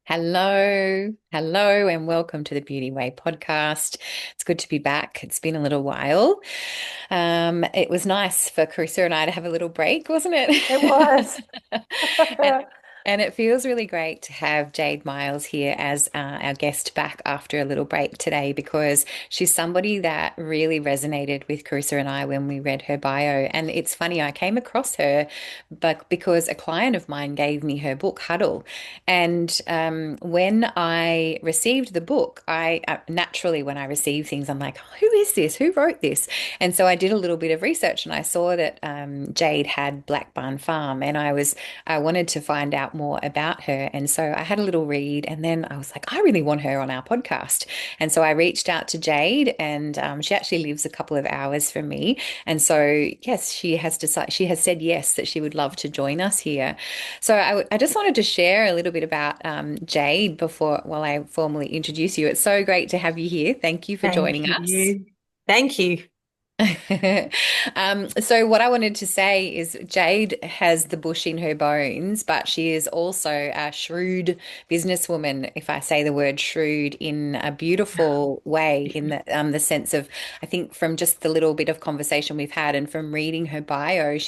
Hello, and welcome to the Beauty Way podcast. It's good to be back. It's been a little while. It was nice for Carissa and I to have a little break, wasn't It it? was. And, and it feels really great to have Jade Miles here as our guest back after a little break today because she's somebody that really resonated with Carissa and I when we read her bio. And it's funny, I came across her but because a client of mine gave me her book, Huddle. And when I received the book, I naturally, when I receive things, I'm like, who is this? Who wrote this? And so I did a little bit of research and I saw that Jade had Black Barn Farm, and I wanted to find out more about her. And so I had a little read, and then I was like, I really want her on our podcast. And so I reached out to Jade, and she actually lives a couple of hours from me. And so, yes, she has said yes, that she would love to join us here. So I just wanted to share a little bit about Jade while I formally introduce you. It's so great to have you here. Thank you for Thank joining us. you. Thank you. So what I wanted to say is Jade has the bush in her bones, but she is also a shrewd businesswoman, if I say the word shrewd in a beautiful way, in the sense of, I think from just the little bit of conversation we've had and from reading her bio,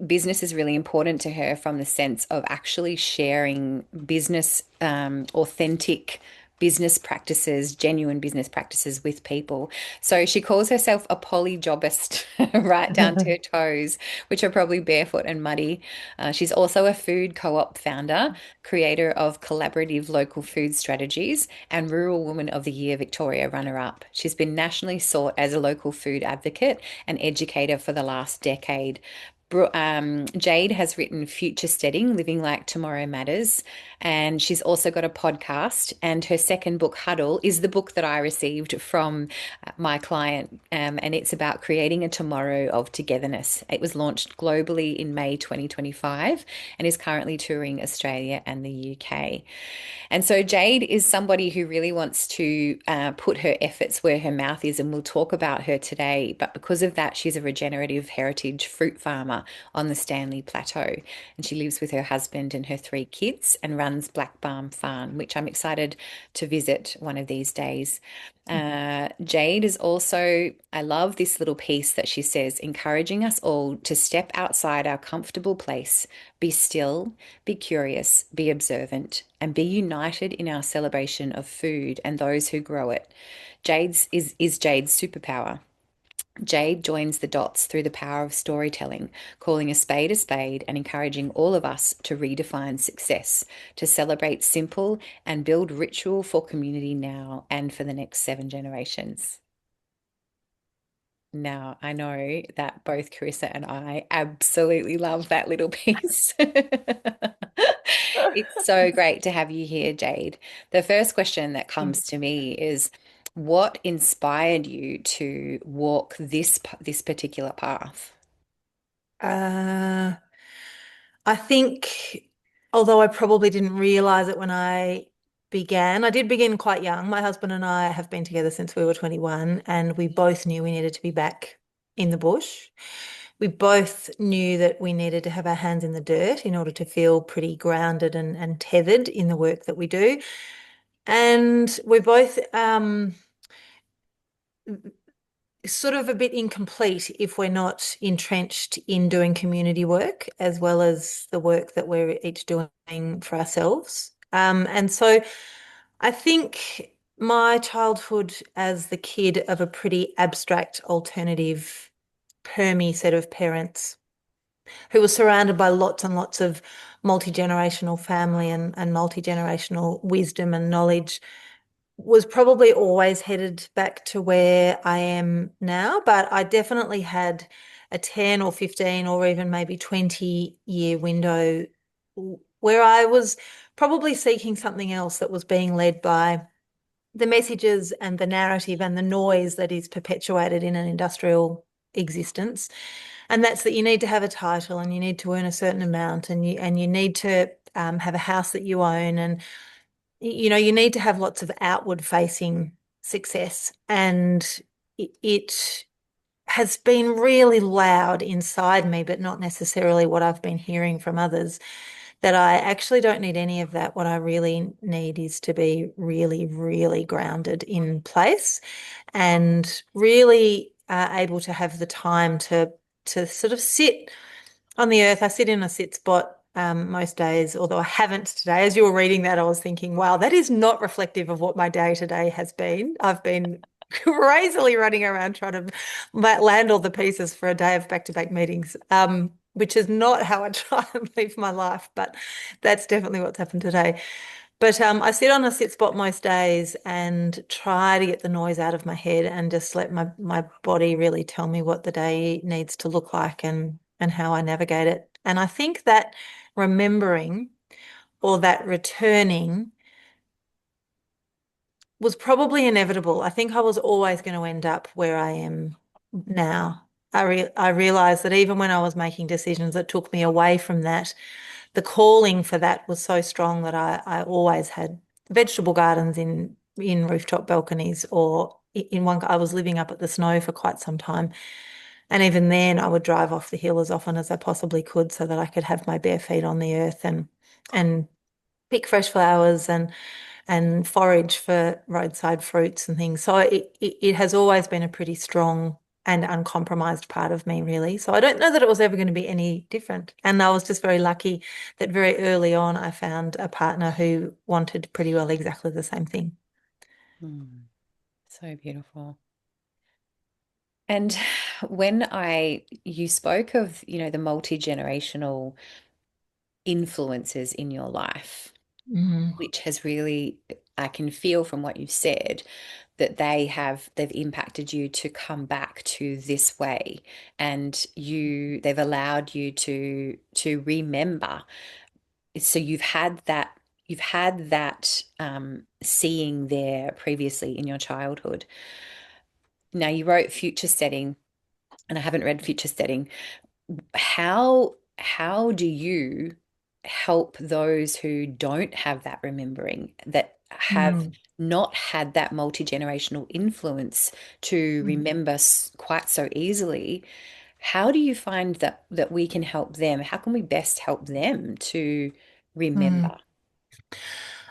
business is really important to her from the sense of actually sharing business, authentic business practices, genuine business practices with people. So she calls herself a poly-jobist, right down to her toes, which are probably barefoot and muddy. She's also a food co-op founder, creator of collaborative local food strategies, and Rural Woman of the Year Victoria runner-up. She's been nationally sought as a local food advocate and educator for the last decade. Jade has written Futuresteading, Living Like Tomorrow Matters, and she's also got a podcast. And her second book, Huddle, is the book that I received from my client, and it's about creating a tomorrow of togetherness. It was launched globally in May 2025 and is currently touring Australia and the UK. And so Jade is somebody who really wants to put her efforts where her mouth is, and we'll talk about her today. But because of that, she's a regenerative heritage fruit farmer on the Stanley Plateau. And she lives with her husband and her three kids and runs Black Barn Farm, which I'm excited to visit one of these days. Jade is also, I love this little piece that she says, encouraging us all to step outside our comfortable place, be still, be curious, be observant, and be united in our celebration of food and those who grow it. Is Jade's superpower. Jade joins the dots through the power of storytelling, calling a spade and encouraging all of us to redefine success, to celebrate simple and build ritual for community now and for the next 7 generations. Now, I know that both Carissa and I absolutely love that little piece. It's so great to have you here, Jade. The first question that comes to me is, what inspired you to walk this particular path? Uh, I think, although I probably didn't realize it when I began, I did begin quite young. My husband and I have been together since we were 21, and we both knew we needed to be back in the bush. We both knew that we needed to have our hands in the dirt in order to feel pretty grounded and tethered in the work that we do. And we both sort of a bit incomplete if we're not entrenched in doing community work as well as the work that we're each doing for ourselves. And so I think my childhood as the kid of a pretty abstract alternative permy set of parents who was surrounded by lots and lots of multi-generational family and multi-generational wisdom and knowledge was probably always headed back to where I am now, but I definitely had a 10 or 15 or even maybe 20-year window where I was probably seeking something else that was being led by the messages and the narrative and the noise that is perpetuated in an industrial existence. And that's that you need to have a title and you need to earn a certain amount and you need to have a house that you own and you need to have lots of outward facing success. And it has been really loud inside me, but not necessarily what I've been hearing from others, that I actually don't need any of that. What I really need is to be really, really grounded in place and really able to have the time to sort of sit on the earth. I sit in a sit spot most days, although I haven't today. As you were reading that, I was thinking, wow, that is not reflective of what my day to day has been. I've been crazily running around trying to land all the pieces for a day of back-to-back meetings, which is not how I try and live my life, but that's definitely what's happened today. But I sit on a sit spot most days and try to get the noise out of my head and just let my body really tell me what the day needs to look like and how I navigate it. And I think that remembering or that returning was probably inevitable. I think I was always going to end up where I am now. I realized that even when I was making decisions that took me away from that, the calling for that was so strong that I always had vegetable gardens in rooftop balconies, or in one I was living up at the Snow for quite some time. And even then I would drive off the hill as often as I possibly could so that I could have my bare feet on the earth and pick fresh flowers and forage for roadside fruits and things. So it has always been a pretty strong and uncompromised part of me, really. So I don't know that it was ever going to be any different. And I was just very lucky that very early on I found a partner who wanted pretty well exactly the same thing. Mm, so beautiful. And when you spoke of, the multi-generational influences in your life, Mm, which has really, I can feel from what you've said that they've impacted you to come back to this way, and they've allowed you to remember. So you've had that seeing there previously in your childhood. Now you wrote Futuresteading, and I haven't read Futuresteading. How do you help those who don't have that remembering, that have mm, not had that multi-generational influence to mm, remember quite so easily? How do you find that we can help them? How can we best help them to mm. remember?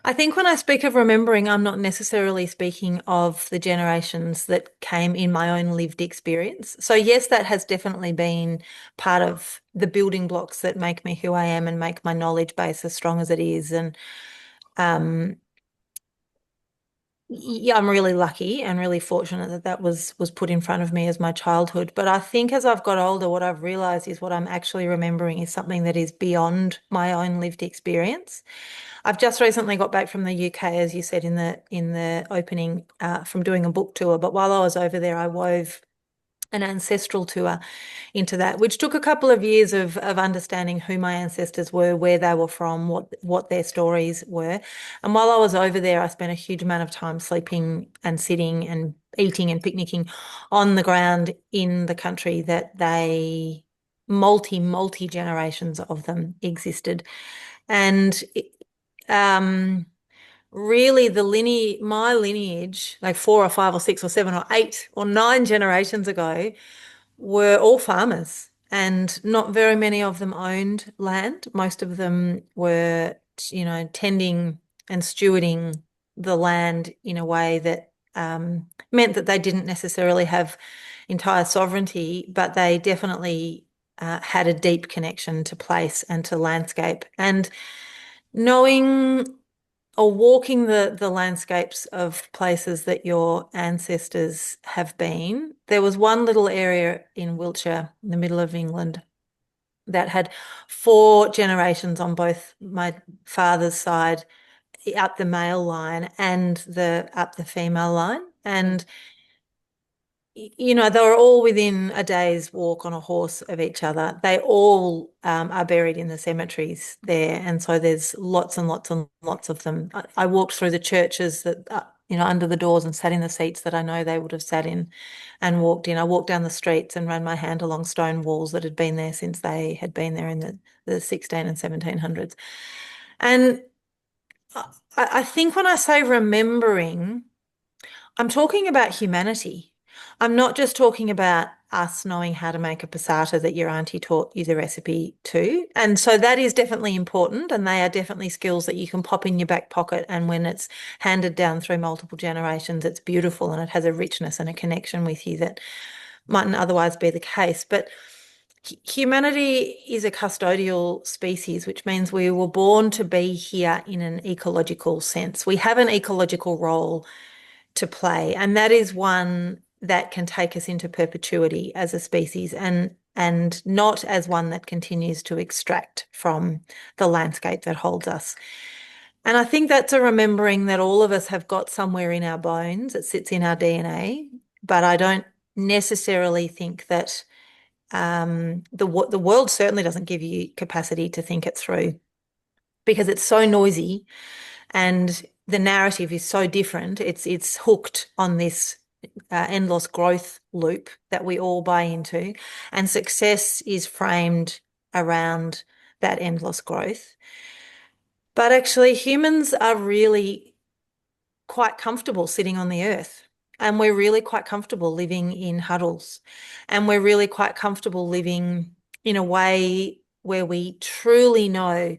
I think when I speak of remembering, I'm not necessarily speaking of the generations that came in my own lived experience. So, yes, that has definitely been part of the building blocks that make me who I am and make my knowledge base as strong as it is. And um, yeah, I'm really lucky and really fortunate that that was put in front of me as my childhood. But I think as I've got older, what I've realized is what I'm actually remembering is something that is beyond my own lived experience. I've just recently got back from the UK, as you said in the opening, from doing a book tour. But while I was over there, I wove an ancestral tour into that, which took a couple of years of understanding who my ancestors were, where they were from, what their stories were. And while I was over there, I spent a huge amount of time sleeping and sitting and eating and picnicking on the ground in the country that they multi generations of them existed. And um really my lineage, like 4 or 5 or 6 or 7 or 8 or 9 generations ago, were all farmers, and not very many of them owned land. Most of them were, tending and stewarding the land in a way that meant that they didn't necessarily have entire sovereignty, but they definitely had a deep connection to place and to landscape. And knowing or walking the landscapes of places that your ancestors have been. There was one little area in Wiltshire, in the middle of England, that had 4 generations on both my father's side, up the male line and the up the female line. Mm. And they were all within a day's walk on a horse of each other. They all are buried in the cemeteries there. And so there's lots and lots and lots of them. I walked through the churches that, under the doors and sat in the seats that I know they would have sat in and walked in. I walked down the streets and ran my hand along stone walls that had been there since they had been there in the 16 and 1700s. And I think when I say remembering, I'm talking about humanity. I'm not just talking about us knowing how to make a passata that your auntie taught you the recipe to. And so that is definitely important. And they are definitely skills that you can pop in your back pocket. And when it's handed down through multiple generations, it's beautiful and it has a richness and a connection with you that mightn't otherwise be the case. But humanity is a custodial species, which means we were born to be here in an ecological sense. We have an ecological role to play, and that is one that can take us into perpetuity as a species and not as one that continues to extract from the landscape that holds us. And I think that's a remembering that all of us have got somewhere in our bones. It sits in our DNA, but I don't necessarily think that the world certainly doesn't give you capacity to think it through because it's so noisy and the narrative is so different. It's hooked on this endless growth loop that we all buy into, and success is framed around that endless growth. But actually, humans are really quite comfortable sitting on the earth. And we're really quite comfortable living in huddles. And we're really quite comfortable living in a way where we truly know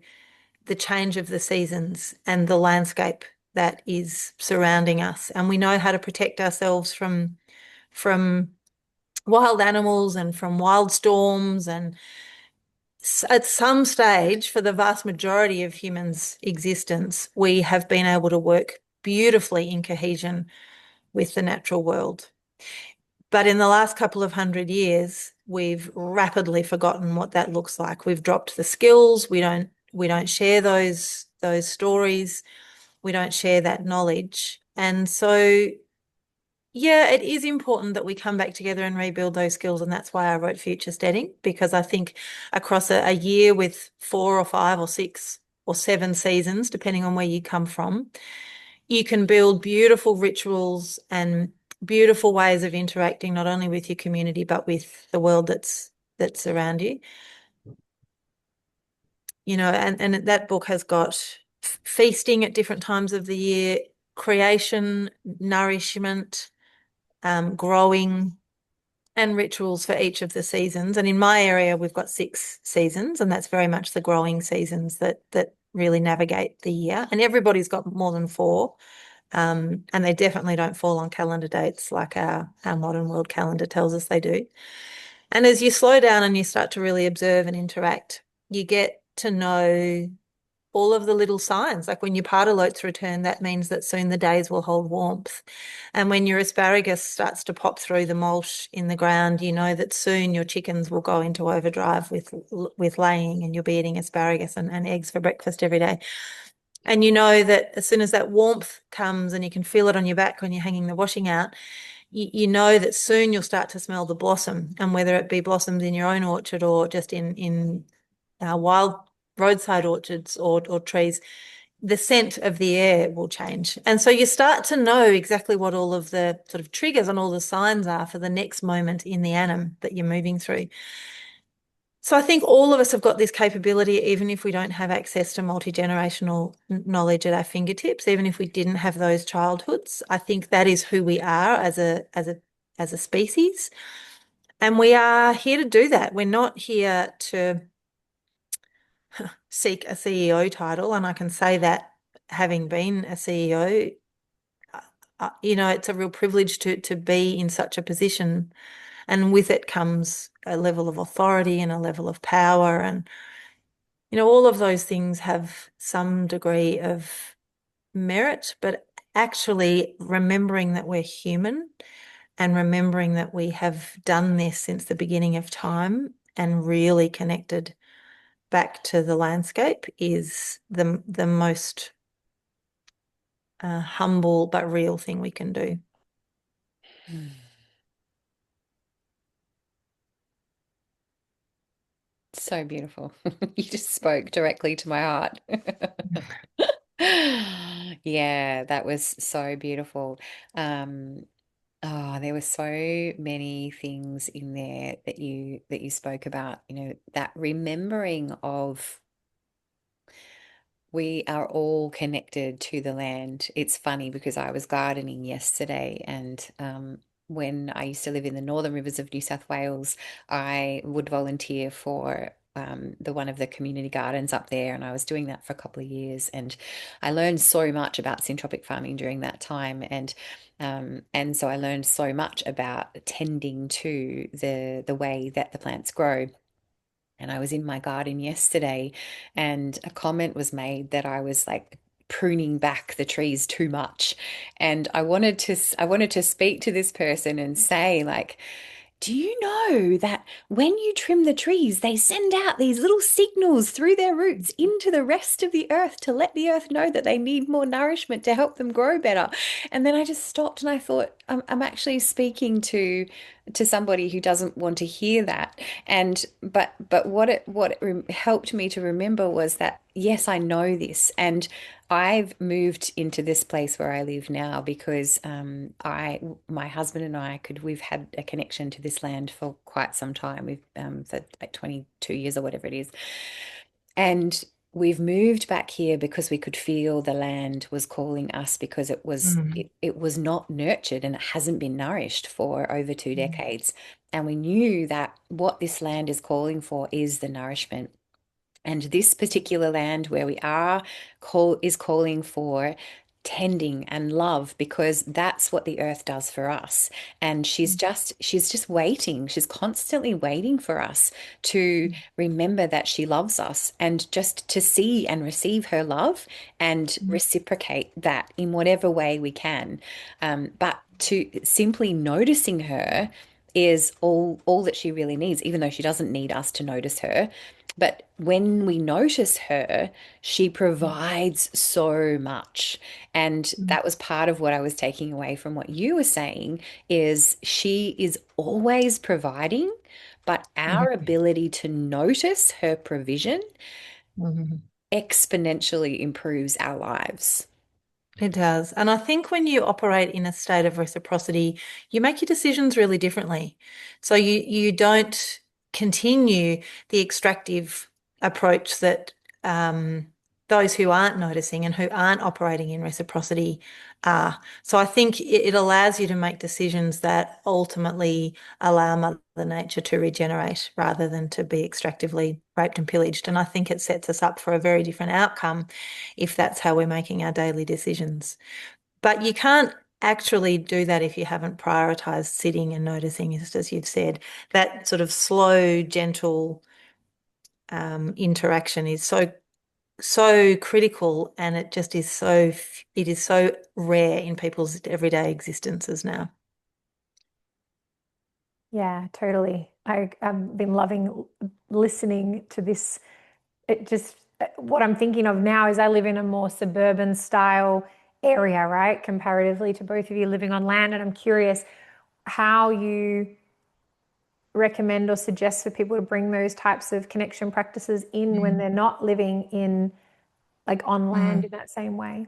the change of the seasons and the landscape that is surrounding us. And we know how to protect ourselves from wild animals and from wild storms. And at some stage, for the vast majority of humans' existence, we have been able to work beautifully in cohesion with the natural world. But in the last couple of 100 years, we've rapidly forgotten what that looks like. We've dropped the skills. We don't share those stories. We don't share that knowledge. And so, yeah, it is important that we come back together and rebuild those skills. And that's why I wrote Futuresteading, because I think across a year with 4 or 5 or 6 or 7 seasons, depending on where you come from, you can build beautiful rituals and beautiful ways of interacting, not only with your community, but with the world that's around you. And that book has got feasting at different times of the year, creation, nourishment, growing, and rituals for each of the seasons. And in my area, we've got 6 seasons, and that's very much the growing seasons that really navigate the year. And everybody's got more than 4. And they definitely don't fall on calendar dates like our modern world calendar tells us they do. And as you slow down and you start to really observe and interact, you get to know all of the little signs. Like when your pardalotes return, that means that soon the days will hold warmth. And when your asparagus starts to pop through the mulch in the ground, you know that soon your chickens will go into overdrive with laying, and you'll be eating asparagus and eggs for breakfast every day. And you know that as soon as that warmth comes and you can feel it on your back when you're hanging the washing out, you know that soon you'll start to smell the blossom. And whether it be blossoms in your own orchard or just in wild roadside orchards or trees, the scent of the air will change. And so you start to know exactly what all of the sort of triggers and all the signs are for the next moment in the annum that you're moving through. So I think all of us have got this capability, even if we don't have access to multi-generational knowledge at our fingertips, even if we didn't have those childhoods. I think that is who we are as a species. And we are here to do that. We're not here to seek a CEO title. And I can say that having been a CEO, it's a real privilege to be in such a position. And with it comes a level of authority and a level of power. And all of those things have some degree of merit, but actually remembering that we're human and remembering that we have done this since the beginning of time and really connected back to the landscape is the most humble but real thing we can do. So beautiful. You just spoke directly to my heart. Yeah, that was so beautiful. Um, there were so many things in there that you spoke about, that remembering of we are all connected to the land. It's funny because I was gardening yesterday and when I used to live in the Northern Rivers of New South Wales, I would volunteer for the one of the community gardens up there, and I was doing that for a couple of years, and I learned so much about syntropic farming during that time, and so I learned so much about tending to the way that the plants grow. And I was in my garden yesterday, and a comment was made that I was like pruning back the trees too much. And I wanted to speak to this person and say, like, do you know that when you trim the trees, they send out these little signals through their roots into the rest of the earth to let the earth know that they need more nourishment to help them grow better? And then I just stopped and I thought, I'm actually speaking to somebody who doesn't want to hear that. And but what it helped me to remember was that yes, I know this, and I've moved into this place where I live now because my husband and I we've had a connection to this land for quite some time. We've for like 22 years or whatever it is. And we've moved back here because we could feel the land was calling us because Mm. it was not nurtured and it hasn't been nourished for over two Mm. decades. And we knew that what this land is calling for is the nourishment. And this particular land where we are is calling for tending and love because that's what the earth does for us. And she's just waiting. She's constantly waiting for us to remember that she loves us and just to see and receive her love and Mm. reciprocate that in whatever way we can. But to simply noticing her is all that she really needs, even though she doesn't need us to notice her. But when we notice her, she provides so much. And Mm. that was part of what I was taking away from what you were saying is she is always providing, but our Mhm. ability to notice her provision Mhm. exponentially improves our lives. It does. And I think when you operate in a state of reciprocity, you make your decisions really differently. So you don't continue the extractive approach that those who aren't noticing and who aren't operating in reciprocity are. So I think it allows you to make decisions that ultimately allow Mother Nature to regenerate rather than to be extractively raped and pillaged. And I think it sets us up for a very different outcome if that's how we're making our daily decisions. But you can't actually do that if you haven't prioritized sitting and noticing, just as you've said. That sort of slow, gentle interaction is so critical, and it just is it is so rare in people's everyday existences now. Yeah, totally. I've been loving listening to this. It just, what I'm thinking of now is I live in a more suburban style area, right? Comparatively to both of you living on land. And I'm curious how you recommend or suggest for people to bring those types of connection practices in when Mm. they're not living in like on land in Mm. that same way.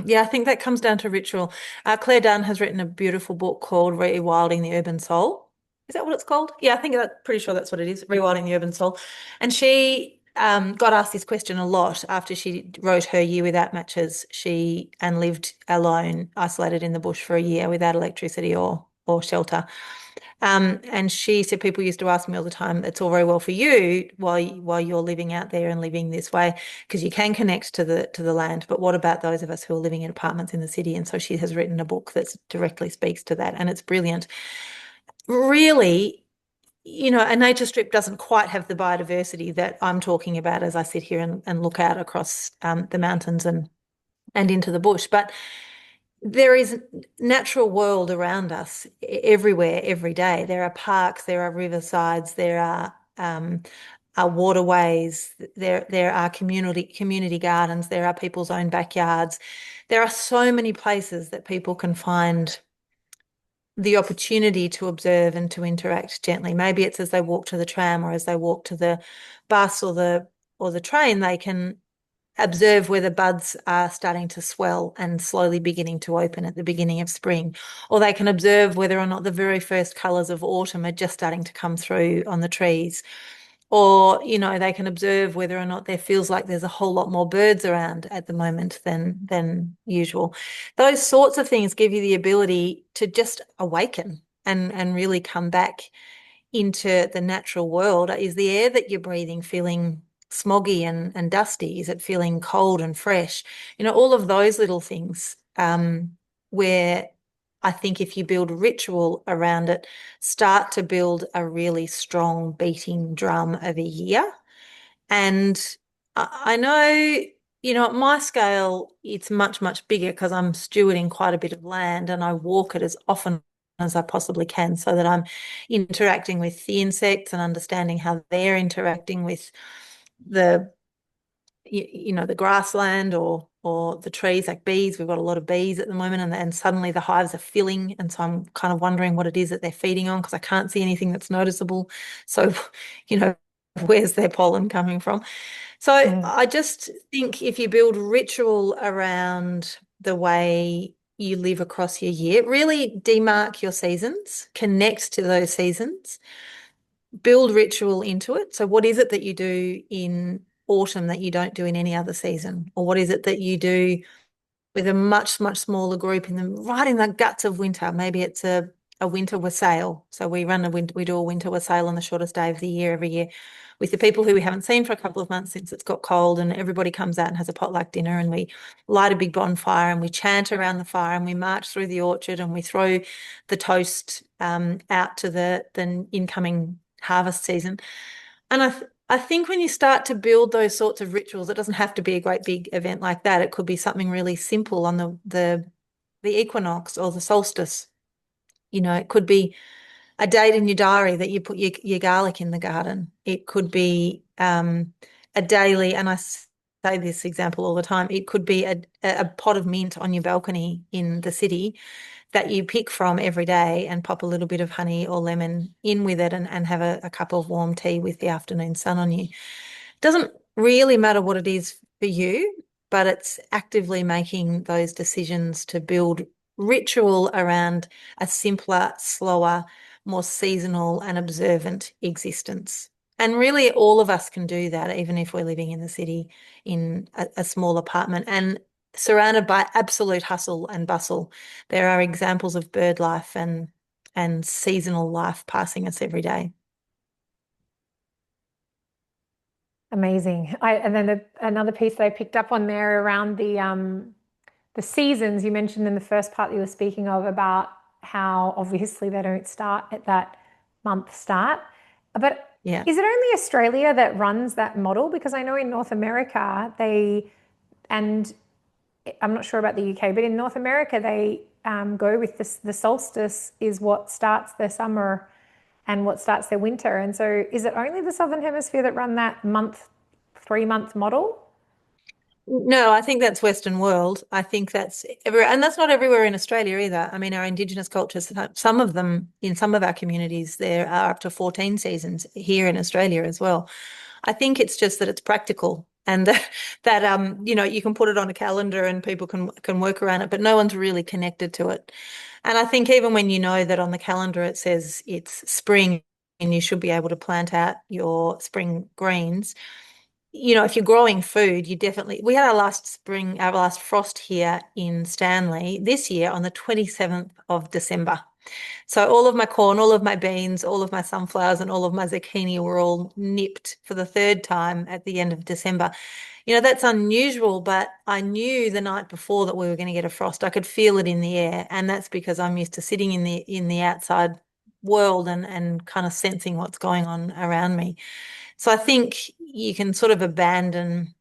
Yeah, I think that comes down to ritual. Claire Dunn has written a beautiful book called Rewilding the Urban Soul. Is that what it's called? Yeah, I think that's pretty sure that's what it is, Rewilding the Urban Soul. And she got asked this question a lot after she wrote her Year Without Matches. She and lived alone, isolated in the bush for a year without electricity or shelter. And she said people used to ask me all the time, it's all very well for you while you're living out there and living this way, because you can connect to the land. But what about those of us who are living in apartments in the city? And so she has written a book that directly speaks to that, and it's brilliant. Really, a nature strip doesn't quite have the biodiversity that I'm talking about as I sit here and look out across the mountains and into the bush. But there is natural world around us everywhere, every day. There are parks, there are riversides, there are waterways, there are community gardens, there are people's own backyards. There are so many places that people can find the opportunity to observe and to interact gently. Maybe it's as they walk to the tram or as they walk to the bus or the train, they can observe where the buds are starting to swell and slowly beginning to open at the beginning of spring. Or they can observe whether or not the very first colours of autumn are just starting to come through on the trees. or, they can observe whether or not there feels like there's a whole lot more birds around at the moment than usual. Those sorts of things give you the ability to just awaken and really come back into the natural world. Is the air that you're breathing feeling smoggy and dusty? Is it feeling cold and fresh? All of those little things, where I think if you build ritual around it, start to build a really strong beating drum of a year. And I know, at my scale, it's much, much bigger because I'm stewarding quite a bit of land and I walk it as often as I possibly can so that I'm interacting with the insects and understanding how they're interacting with the the grassland or the trees, like bees. We've got a lot of bees at the moment, and suddenly the hives are filling, and so I'm kind of wondering what it is that they're feeding on because I can't see anything that's noticeable. So, where's their pollen coming from? So I just think if you build ritual around the way you live across your year, really demark your seasons, connect to those seasons, build ritual into it. So what is it that you do in autumn that you don't do in any other season? Or what is it that you do with a much, much smaller group right in the guts of winter? Maybe it's a winter wassail. So we do a winter wassail on the shortest day of the year every year with the people who we haven't seen for a couple of months since it's got cold, and everybody comes out and has a potluck dinner, and we light a big bonfire and we chant around the fire and we march through the orchard and we throw the toast out to the incoming harvest season. And I think when you start to build those sorts of rituals, it doesn't have to be a great big event like that. It could be something really simple on the equinox or the solstice. It could be a date in your diary that you put your garlic in the garden. It could be a daily, and I say this example all the time, it could be a pot of mint on your balcony in the city that you pick from every day and pop a little bit of honey or lemon in with it and have a cup of warm tea with the afternoon sun on you. It doesn't really matter what it is for you, but it's actively making those decisions to build ritual around a simpler, slower, more seasonal and observant existence. And really, all of us can do that, even if we're living in the city in a small apartment and surrounded by absolute hustle and bustle. There are examples of bird life and seasonal life passing us every day. Amazing. And then another piece that I picked up on there around the seasons you mentioned in the first part that you were speaking of about how obviously they don't start at that month start. But Yeah. is it only Australia that runs that model? Because I know in North America and I'm not sure about the UK, but in North America they go with the solstice is what starts their summer and what starts their winter. And so is it only the Southern Hemisphere that run that 3-month model? No, I think that's Western world. I think that's everywhere, and that's not everywhere in Australia either. I mean, our Indigenous cultures, some of them in some of our communities, there are up to 14 seasons here in Australia as well. I think it's just that it's practical and that you can put it on a calendar and people can work around it, but no one's really connected to it. And I think even when you know that on the calendar it says it's spring and you should be able to plant out your spring greens, if you're growing food, we had our last frost here in Stanley this year on the 27th of December. So all of my corn, all of my beans, all of my sunflowers, and all of my zucchini were all nipped for the third time at the end of December. That's unusual, but I knew the night before that we were going to get a frost. I could feel it in the air, and that's because I'm used to sitting in the outside world and kind of sensing what's going on around me. So I think you can sort of abandon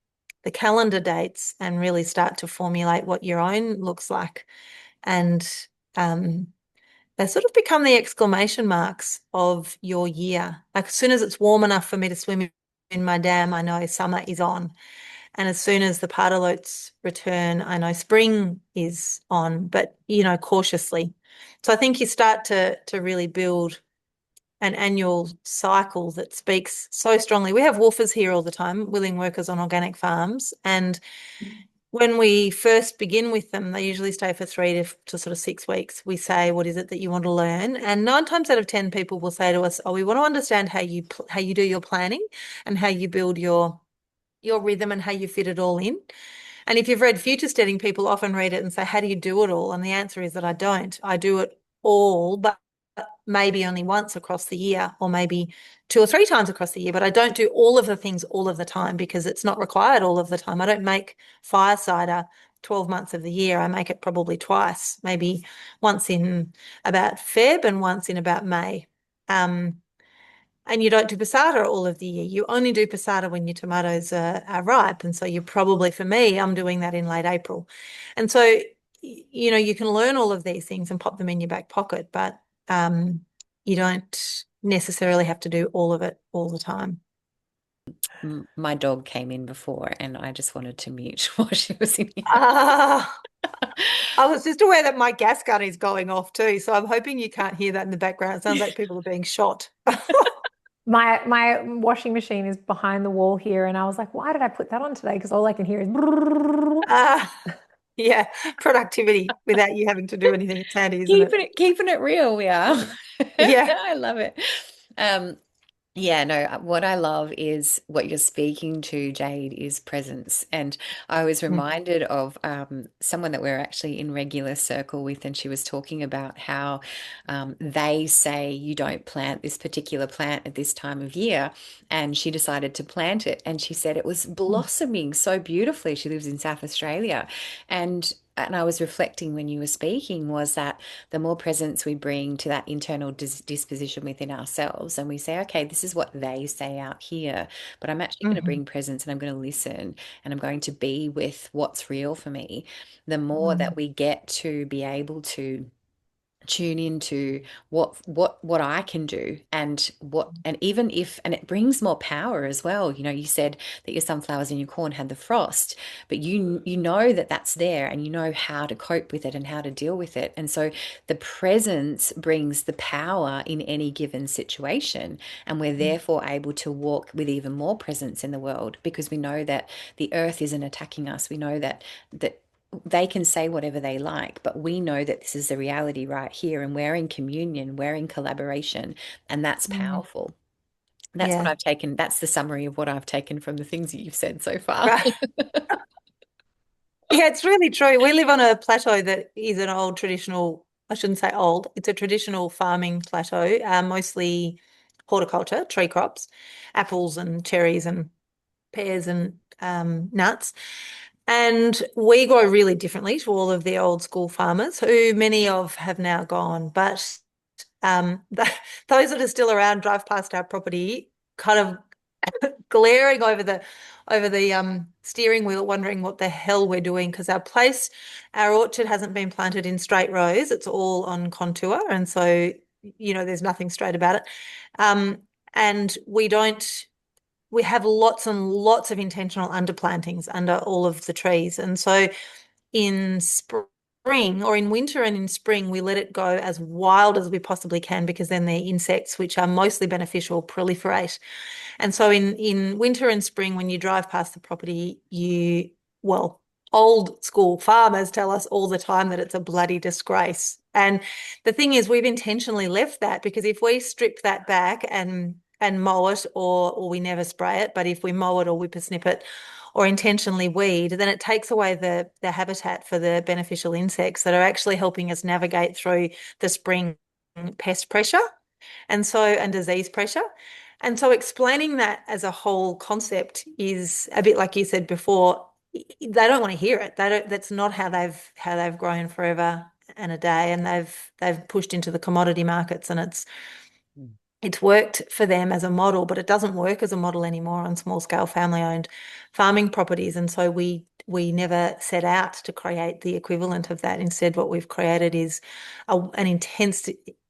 the calendar dates and really start to formulate what your own looks like. And they sort of become the exclamation marks of your year. Like as soon as it's warm enough for me to swim in my dam, I know summer is on. And as soon as the pardalotes return, I know spring is on, but, cautiously. So I think you start to really build an annual cycle that speaks so strongly. We have woofers here all the time, willing workers on organic farms, and when we first begin with them, they usually stay for 3 to sort of 6 weeks. We say, what is it that you want to learn? And 9 times out of 10, people will say to us, oh, we want to understand how you do your planning and how you build your rhythm and how you fit it all in. And if you've read Futuresteading, people often read it and say, how do you do it all? And the answer is that I don't. I do it all, but maybe only once across the year, or maybe 2 or 3 times across the year. But I don't do all of the things all of the time because it's not required all of the time. I don't make fire cider 12 months of the year. I make it probably twice, maybe once in about Feb and once in about May. And you don't do passata all of the year. You only do passata when your tomatoes are ripe. And so you're probably, for me, I'm doing that in late April. And so, you can learn all of these things and pop them in your back pocket, but you don't necessarily have to do all of it all the time. My dog came in before and I just wanted to mute while she was in here. Ah, I was just aware that my gas gun is going off too. So I'm hoping you can't hear that in the background. It sounds like people are being shot. My washing machine is behind the wall here, and I was like, why did I put that on today? Because all I can hear is Ah, yeah, productivity without you having to do anything. It's handy, isn't it? Keeping it real, we are. Yeah. I love it. Um, Yeah, no, what I love is what you're speaking to, Jade, is presence. And I was Mm, reminded of someone that we're actually in regular circle with, and she was talking about how they say you don't plant this particular plant at this time of year. And she decided to plant it. And she said it was mm, blossoming so beautifully. She lives in South Australia. And I was reflecting when you were speaking was that the more presence we bring to that internal disposition within ourselves, and we say, okay, this is what they say out here, but I'm actually going to mhm, bring presence and I'm going to listen and I'm going to be with what's real for me, the more mm, that we get to be able to tune into what I can do and even if and it brings more power as well. You said that your sunflowers and your corn had the frost, but you know that that's there and you know how to cope with it and how to deal with it. And so the presence brings the power in any given situation, and we're mm, therefore able to walk with even more presence in the world because we know that the earth isn't attacking us. We know that they can say whatever they like, but we know that this is the reality right here, and we're in communion, we're in collaboration, and that's mm. powerful. That's what Yeah. I've taken. That's the summary of what I've taken from the things that you've said so far. Right. Yeah, it's really true. We live on a plateau that is an old traditional, I shouldn't say old, it's a traditional farming plateau, mostly horticulture, tree crops, apples and cherries and pears and nuts. And we grow really differently to all of the old school farmers, who many of have now gone. But th those that are still around drive past our property, kind of glaring over the steering wheel, wondering what the hell we're doing because our orchard hasn't been planted in straight rows. It's all on contour, and so there's nothing straight about it. Um, and we have lots and lots of intentional underplantings under all of the trees. And so in spring or in winter and in spring, we let it go as wild as we possibly can because then the insects, which are mostly beneficial, proliferate. And so in winter and spring, when you drive past the property, well, old school farmers tell us all the time that it's a bloody disgrace. And the thing is, we've intentionally left that because if we strip that back and mow it, or we never spray it, but if we mow it or whippersnip it or intentionally weed, then it takes away the habitat for the beneficial insects that are actually helping us navigate through the spring pest pressure and disease pressure. And so explaining that as a whole concept is a bit like you said before, they don't want to hear it. That's not how they've grown forever and a day, and they've pushed into the commodity markets, and it's worked for them as a model, but it doesn't work as a model anymore on small scale family owned farming properties. And so we never set out to create the equivalent of that. Instead, what we've created is an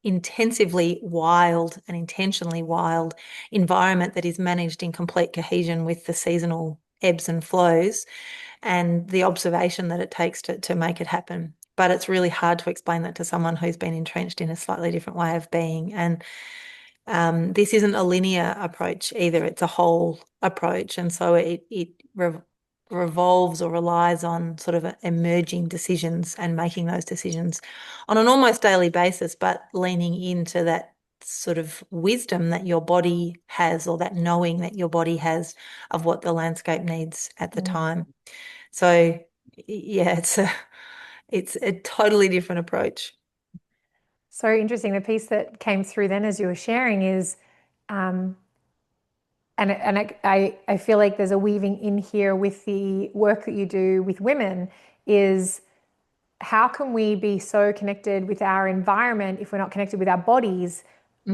intensively wild and intentionally wild environment that is managed in complete cohesion with the seasonal ebbs and flows and the observation that it takes to make it happen. But it's really hard to explain that to someone who's been entrenched in a slightly different way of being. And this isn't a linear approach either. It's a whole approach. And so it revolves or relies on sort of emerging decisions and making those decisions on an almost daily basis, but leaning into that sort of wisdom that your body has, or that knowing that your body has of what the landscape needs at the time. So yeah, it's a totally different approach. So interesting. The piece that came through then as you were sharing is, um, and I feel like there's a weaving in here with the work that you do with women, is how can we be so connected with our environment if we're not connected with our bodies?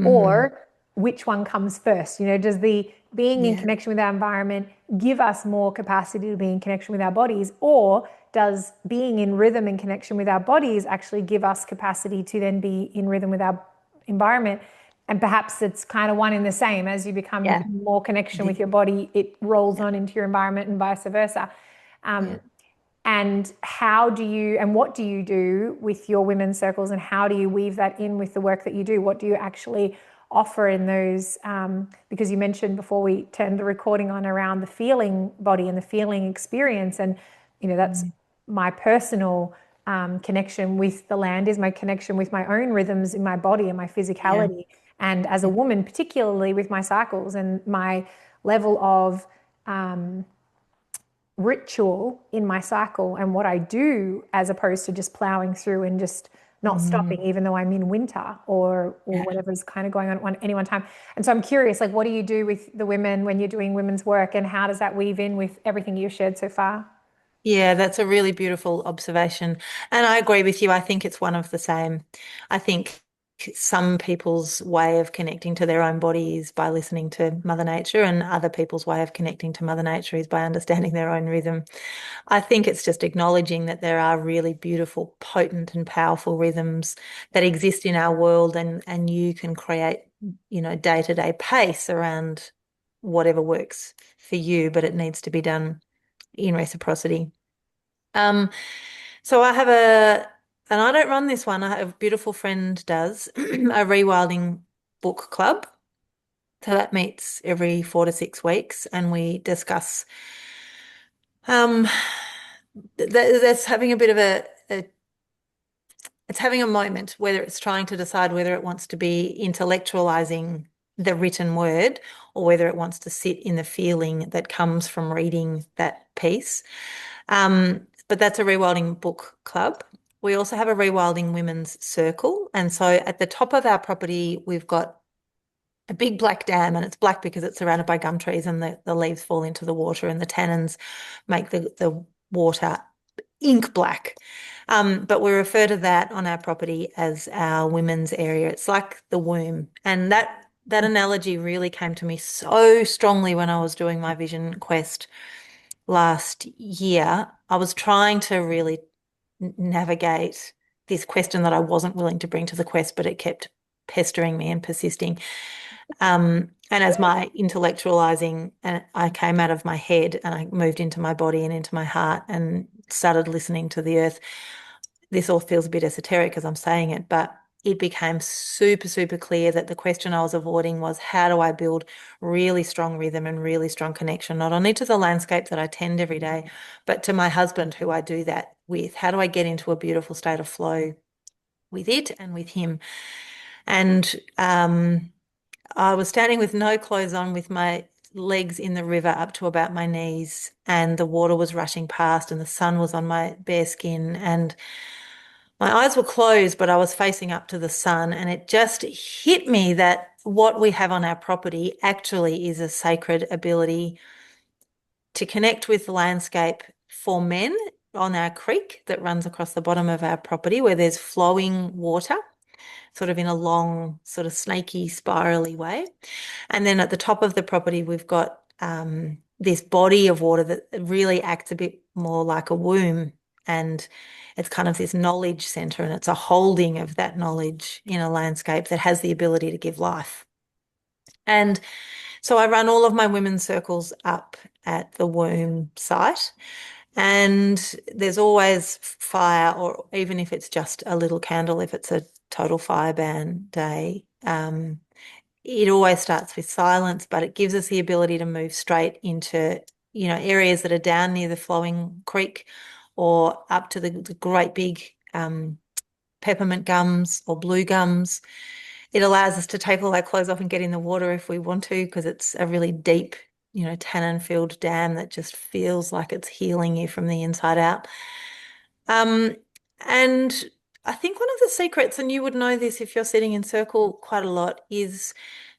Or which one comes first? Does the being in Yeah. connection with our environment give us more capacity to be in connection with our bodies? Or does being in rhythm and connection with our bodies actually give us capacity to then be in rhythm with our environment? And perhaps it's kind of one in the same. As you become Yeah. more connection with your body, it rolls Yeah. on into your environment and vice versa. Yeah. And what do you do with your women's circles, and how do you weave that in with the work that you do? What do you actually offer in those? Because you mentioned before we turned the recording on around the feeling body and the feeling experience. And, that's my personal connection with the land, is my connection with my own rhythms in my body and my Yeah. physicality. And as a woman, particularly with my cycles and my level of ritual in my cycle and what I do, as opposed to just plowing through and just not stopping, even though I'm in winter or Yeah. whatever's kind of going on at any one time. And so I'm curious, like, what do you do with the women when you're doing women's work, and how does that weave in with everything you've shared so far? Yeah, that's a really beautiful observation. And I agree with you. I think it's one of the same. I think some people's way of connecting to their own body is by listening to Mother Nature, and other people's way of connecting to Mother Nature is by understanding their own rhythm. I think it's just acknowledging that there are really beautiful, potent, and powerful rhythms that exist in our world, and you can create, day-to-day pace around whatever works for you, but it needs to be done in reciprocity. Um, so and I don't run this one. I have a beautiful friend does a rewilding book club. So that meets every 4 to 6 weeks, and we discuss. Um, that's having a bit of it's having a moment, whether it's trying to decide whether it wants to be intellectualizing the written word, or whether it wants to sit in the feeling that comes from reading that piece. But that's a rewilding book club. We also have a rewilding women's circle. And so at the top of our property, we've got a big black dam, and it's black because it's surrounded by gum trees, and the leaves fall into the water, and the tannins make the water ink black. But we refer to that on our property as our women's area. It's like the womb. And that analogy really came to me so strongly when I was doing my vision quest last year. I was trying to really navigate this question that I wasn't willing to bring to the quest, but it kept pestering me and persisting. And as my intellectualizing, and I came out of my head and I moved into my body and into my heart and started listening to the earth. This all feels a bit esoteric as I'm saying it, but it became super, super clear that the question I was avoiding was, how do I build really strong rhythm and really strong connection, not only to the landscape that I tend every day, but to my husband, who I do that with? How do I get into a beautiful state of flow with it and with him? And I was standing with no clothes on, with my legs in the river up to about my knees, and the water was rushing past, and the sun was on my bare skin, and my eyes were closed, but I was facing up to the sun. And it just hit me that what we have on our property actually is a sacred ability to connect with the landscape for men on our creek that runs across the bottom of our property, where there's flowing water, sort of in a long, sort of snaky, spirally way. And then at the top of the property, we've got this body of water that really acts a bit more like a womb. And it's kind of this knowledge center, and it's a holding of that knowledge in a landscape that has the ability to give life. And so I run all of my women's circles up at the womb site. And there's always fire, or even if it's just a little candle, if it's a total fire ban day, it always starts with silence, but it gives us the ability to move straight into areas that are down near the flowing creek or up to the great big peppermint gums or blue gums. It allows us to take all our clothes off and get in the water if we want to, because it's a really deep, tannin-filled dam that just feels like it's healing you from the inside out. And I think one of the secrets, and you would know this if you're sitting in circle quite a lot, is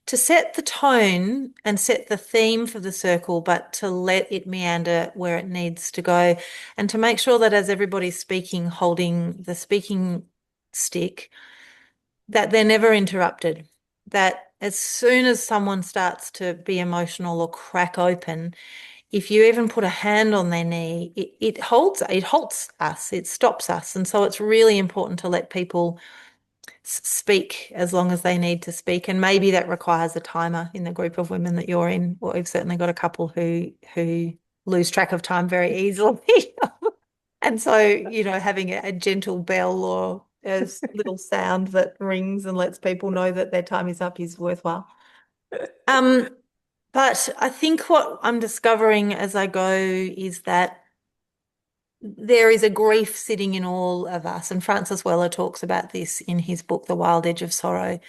to set the tone and set the theme for the circle, but to let it meander where it needs to go, and to make sure that as everybody's speaking, holding the speaking stick, that they're never interrupted. That as soon as someone starts to be emotional or crack open, if you even put a hand on their knee, it holds us, it stops us. And so it's really important to let people speak as long as they need to speak. And maybe that requires a timer in the group of women that you're in. Well, we've certainly got a couple who lose track of time very easily. And so, having a gentle bell or a little sound that rings and lets people know that their time is up is worthwhile. But I think what I'm discovering as I go is that there is a grief sitting in all of us. And Francis Weller talks about this in his book, The Wild Edge of Sorrow.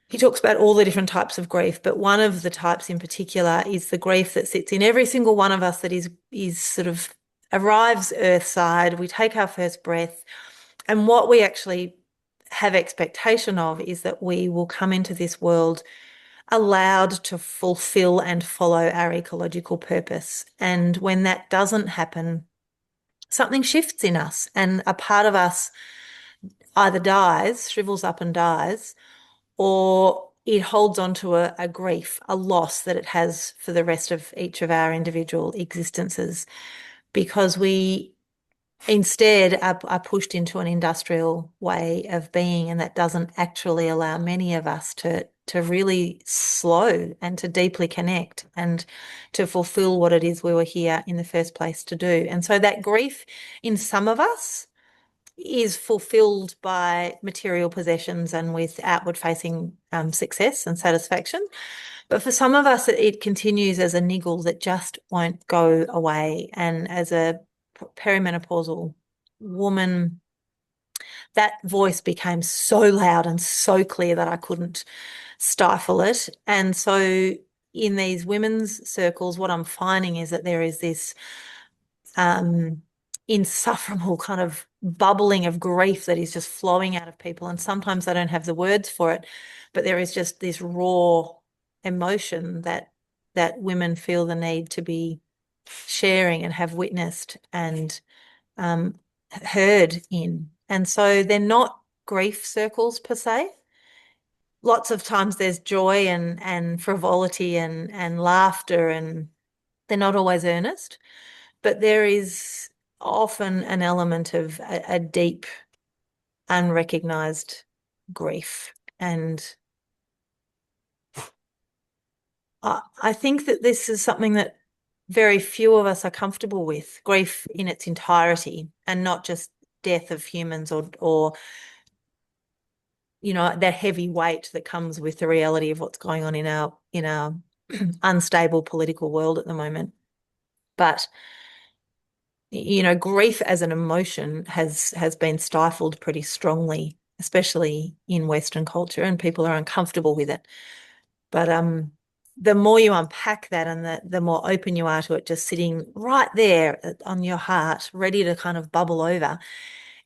He talks about all the different types of grief, but one of the types in particular is the grief that sits in every single one of us that is sort of arrives earthside. We take our first breath, and what we actually have expectation of is that we will come into this world allowed to fulfill and follow our ecological purpose. And when that doesn't happen, something shifts in us, and a part of us either dies, shrivels up and dies, or it holds on to a grief, a loss that it has for the rest of each of our individual existences, because we instead are pushed into an industrial way of being, and that doesn't actually allow many of us to really slow and to deeply connect and to fulfill what it is we were here in the first place to do. And so that grief in some of us is fulfilled by material possessions and with outward facing success and satisfaction. But for some of us, it continues as a niggle that just won't go away. And as a perimenopausal woman, that voice became so loud and so clear that I couldn't stifle it. And so in these women's circles, what I'm finding is that there is this insufferable kind of bubbling of grief that is just flowing out of people. And sometimes I don't have the words for it, but there is just this raw emotion that women feel the need to be sharing and have witnessed and heard in. And so they're not grief circles per se. Lots of times there's joy and frivolity and laughter, and they're not always earnest, but there is often an element of a deep, unrecognized grief. And I think that this is something that very few of us are comfortable with, grief in its entirety, and not just death of humans or that heavy weight that comes with the reality of what's going on in our unstable political world at the moment. But grief as an emotion has been stifled pretty strongly, especially in Western culture, and people are uncomfortable with it. But the more you unpack that, and the more open you are to it just sitting right there on your heart, ready to kind of bubble over,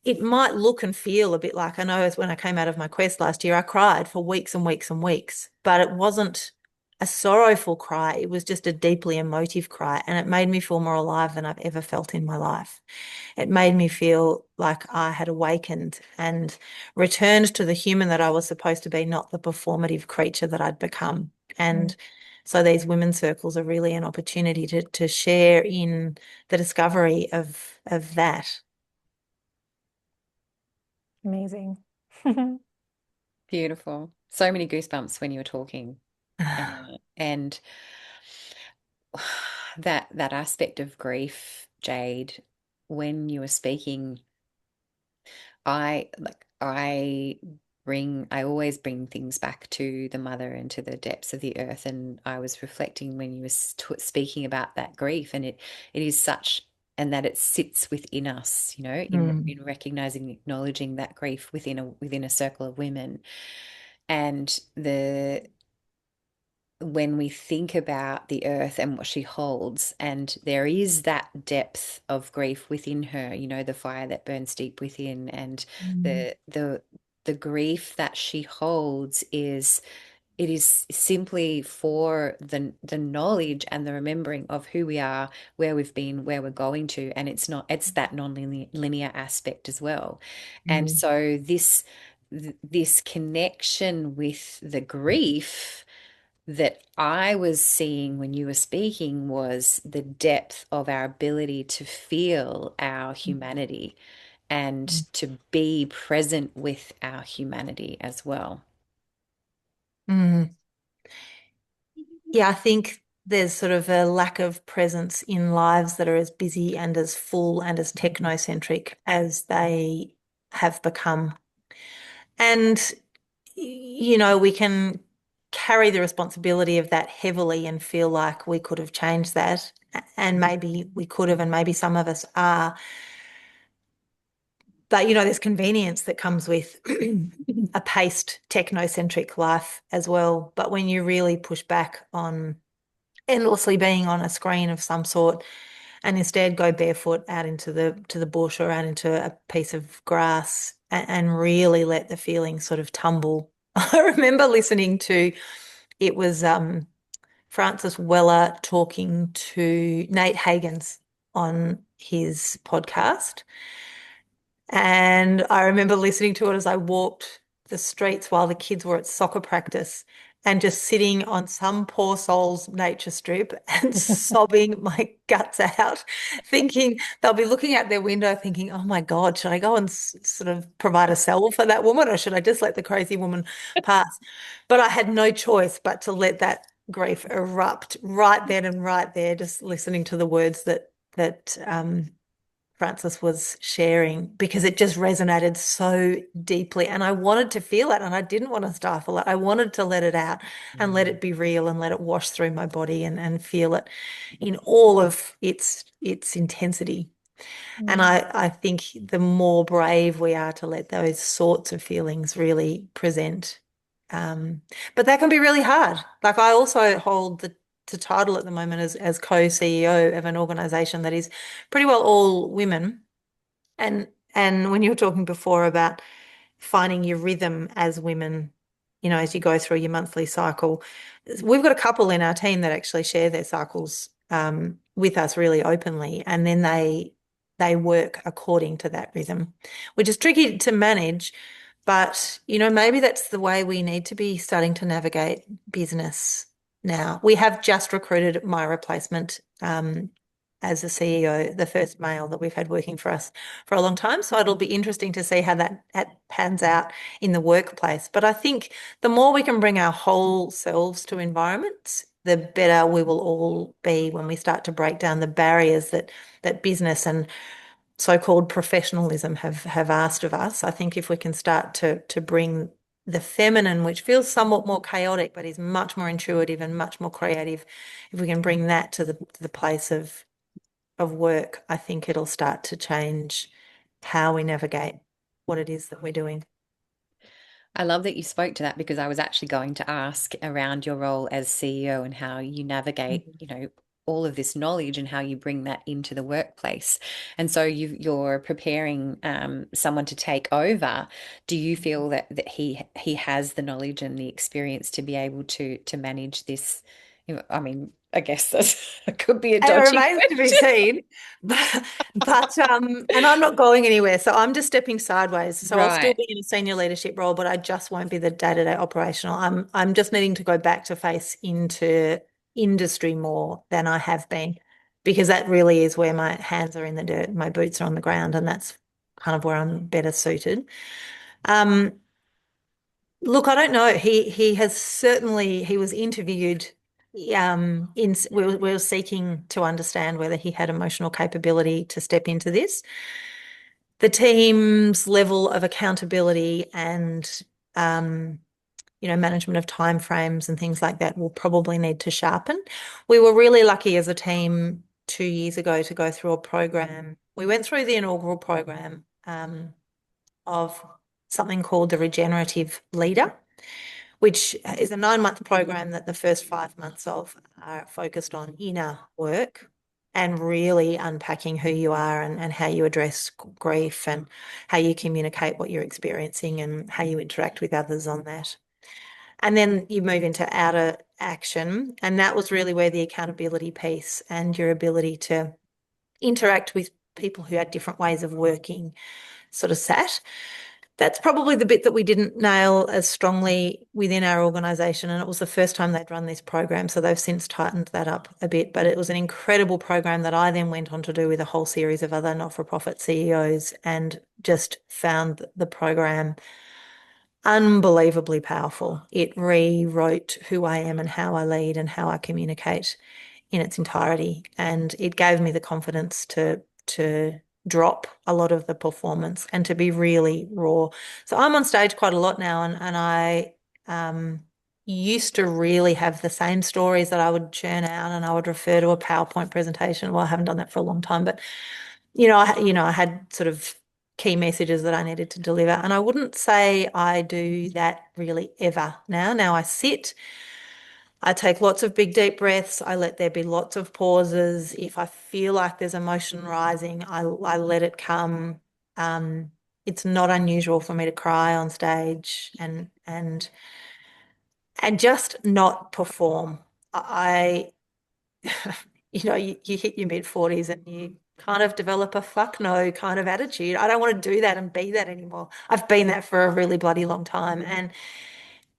it might look and feel a bit like, I know when I came out of my quest last year, I cried for weeks and weeks and weeks, but it wasn't a sorrowful cry. It was just a deeply emotive cry, and it made me feel more alive than I've ever felt in my life. It made me feel like I had awakened and returned to the human that I was supposed to be, not the performative creature that I'd become. And so these women's circles are really an opportunity to share in the discovery of that. Amazing. Beautiful. So many goosebumps when you were talking. And that aspect of grief, Jade, when you were speaking, I I always bring things back to the mother and to the depths of the earth. And I was reflecting when you were speaking about that grief, and it is such, and that it sits within us, in recognizing, acknowledging that grief within a circle of women. And when we think about the earth and what she holds, and there is that depth of grief within her, the fire that burns deep within, and Mm. the grief that she holds is, it is simply for the knowledge and the remembering of who we are, where we've been, where we're going to, and it's that non-linear aspect as well. And Mm. so this connection with the grief that I was seeing when you were speaking was the depth of our ability to feel our humanity and to be present with our humanity as well. Mm. Yeah, I think there's sort of a lack of presence in lives that are as busy and as full and as technocentric as they have become. And, we can carry the responsibility of that heavily and feel like we could have changed that. And maybe we could have, and maybe some of us are. But, there's convenience that comes with a paced technocentric life as well. But when you really push back on endlessly being on a screen of some sort and instead go barefoot out into the bush or out into a piece of grass and really let the feelings sort of tumble. I remember listening to, it was Francis Weller talking to Nate Hagens on his podcast. And I remember listening to it as I walked the streets while the kids were at soccer practice and just sitting on some poor soul's nature strip and sobbing my guts out, thinking they'll be looking out their window thinking, oh my God, should I go and sort of provide a cell for that woman, or should I just let the crazy woman pass? But I had no choice but to let that grief erupt right then and right there, just listening to the words that Francis was sharing, because it just resonated so deeply. And I wanted to feel it and I didn't want to stifle it. I wanted to let it out and let it be real and let it wash through my body and feel it in all of its intensity. And I think the more brave we are to let those sorts of feelings really present. But that can be really hard. Like, I also hold the title at the moment as co-CEO of an organization that is pretty well all women. And when you were talking before about finding your rhythm as women, as you go through your monthly cycle, we've got a couple in our team that actually share their cycles with us really openly, and then they work according to that rhythm, which is tricky to manage. But, maybe that's the way we need to be starting to navigate business now. We have just recruited my replacement as the CEO, the first male that we've had working for us for a long time. So it'll be interesting to see how that pans out in the workplace. But I think the more we can bring our whole selves to environments, the better we will all be when we start to break down the barriers that business and so-called professionalism have asked of us. I think if we can start to bring the feminine, which feels somewhat more chaotic, but is much more intuitive and much more creative, if we can bring that to the place of work, I think it'll start to change how we navigate what it is that we're doing. I love that you spoke to that, because I was actually going to ask around your role as CEO and how you navigate, all of this knowledge and how you bring that into the workplace. And so you're preparing someone to take over. Do you feel that he has the knowledge and the experience to be able to manage this? I mean, I guess that could be a It dodgy remains to be question. seen, but and I'm not going anywhere, so I'm just stepping sideways. So I'll still Right. be in a senior leadership role, but I just won't be the day-to-day operational. I'm just needing to go back to face into industry more than I have been, because that really is where my hands are in the dirt, my boots are on the ground, and that's kind of where I'm better suited. Um, Look, I don't know. He has certainly, he was interviewed we were seeking to understand whether he had emotional capability to step into this. The team's level of accountability and management of timeframes and things like that will probably need to sharpen. We were really lucky as a team 2 years ago to go through a program. We went through the inaugural program of something called the Regenerative Leader, which is a 9-month program that the first 5 months of are focused on inner work and really unpacking who you are and how you address grief and how you communicate what you're experiencing and how you interact with others on that. And then you move into outer action. And that was really where the accountability piece and your ability to interact with people who had different ways of working sort of sat. That's probably the bit that we didn't nail as strongly within our organisation. And it was the first time they'd run this program. So they've since tightened that up a bit. But it was an incredible program that I then went on to do with a whole series of other not-for-profit CEOs and just found the program unbelievably powerful. It rewrote who I am and how I lead and how I communicate in its entirety. And it gave me the confidence to drop a lot of the performance and to be really raw. So I'm on stage quite a lot now, and I used to really have the same stories that I would churn out, and I would refer to a PowerPoint presentation. Well, I haven't done that for a long time, but I had sort of key messages that I needed to deliver, and I wouldn't say I do that really ever now. Now I sit. I take lots of big, deep breaths. I let there be lots of pauses. If I feel like there's emotion rising, I let it come. It's not unusual for me to cry on stage and just not perform. You hit your mid-40s and you kind of develop a fuck no kind of attitude. I don't want to do that and be that anymore. I've been that for a really bloody long time. And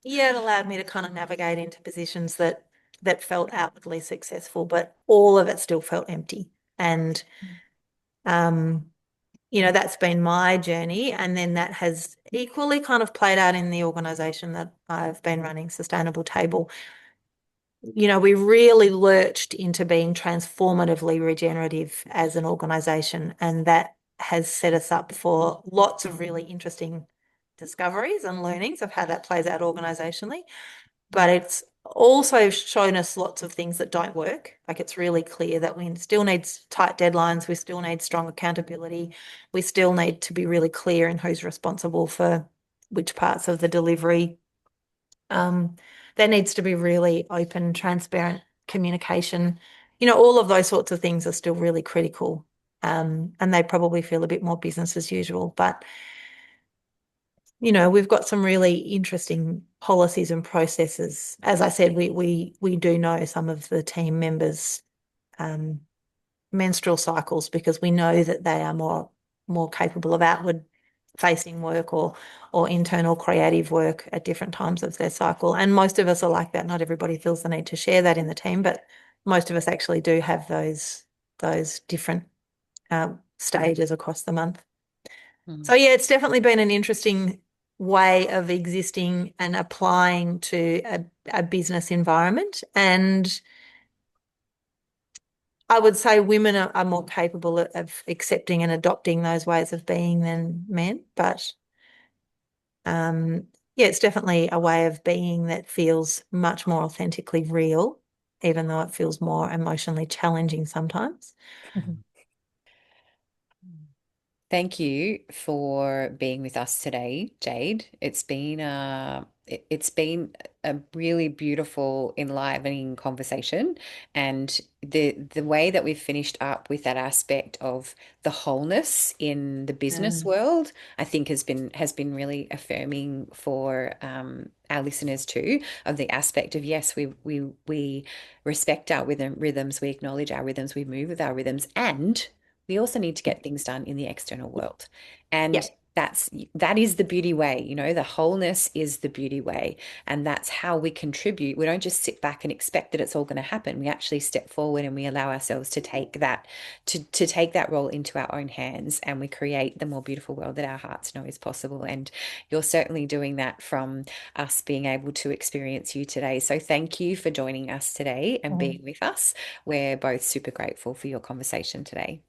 yeah, it allowed me to kind of navigate into positions that felt outwardly successful, but all of it still felt empty. And that's been my journey. And then that has equally kind of played out in the organization that I've been running, Sustainable Table. We really lurched into being transformatively regenerative as an organization, and that has set us up for lots of really interesting discoveries and learnings of how that plays out organizationally. But it's also shown us lots of things that don't work. Like, it's really clear that we still need tight deadlines, we still need strong accountability, we still need to be really clear in who's responsible for which parts of the delivery. There needs to be really open, transparent communication. All of those sorts of things are still really critical. And they probably feel a bit more business as usual. But, we've got some really interesting policies and processes. As I said, we do know some of the team members' menstrual cycles, because we know that they are more capable of outward facing work or internal creative work at different times of their cycle. And most of us are like that. Not everybody feels the need to share that in the team, but most of us actually do have those different stages across the month. So yeah, it's definitely been an interesting way of existing and applying to a business environment. And I would say women are more capable of accepting and adopting those ways of being than men. But yeah, it's definitely a way of being that feels much more authentically real, even though it feels more emotionally challenging sometimes. Thank you for being with us today, Jade. It's been a really beautiful, enlivening conversation, and the way that we've finished up with that aspect of the wholeness in the business world, I think has been really affirming for our listeners too, of the aspect of, yes, we respect our rhythms, we acknowledge our rhythms, we move with our rhythms, and we also need to get things done in the external world. Yeah. And that is the beauty way, the wholeness is the beauty way. And that's how we contribute. We don't just sit back and expect that it's all going to happen. We actually step forward and we allow ourselves to take that take that role into our own hands, and we create the more beautiful world that our hearts know is possible. And you're certainly doing that from us being able to experience you today. So thank you for joining us today and being with us. We're both super grateful for your conversation today.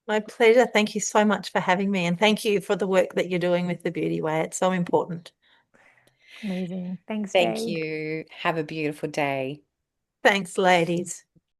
My pleasure. Thank you so much for having me. And thank you for the work that you're doing with the Beauty Way. It's so important. Amazing. Thanks, Thank Jade. you. Have a beautiful day. Thanks, ladies.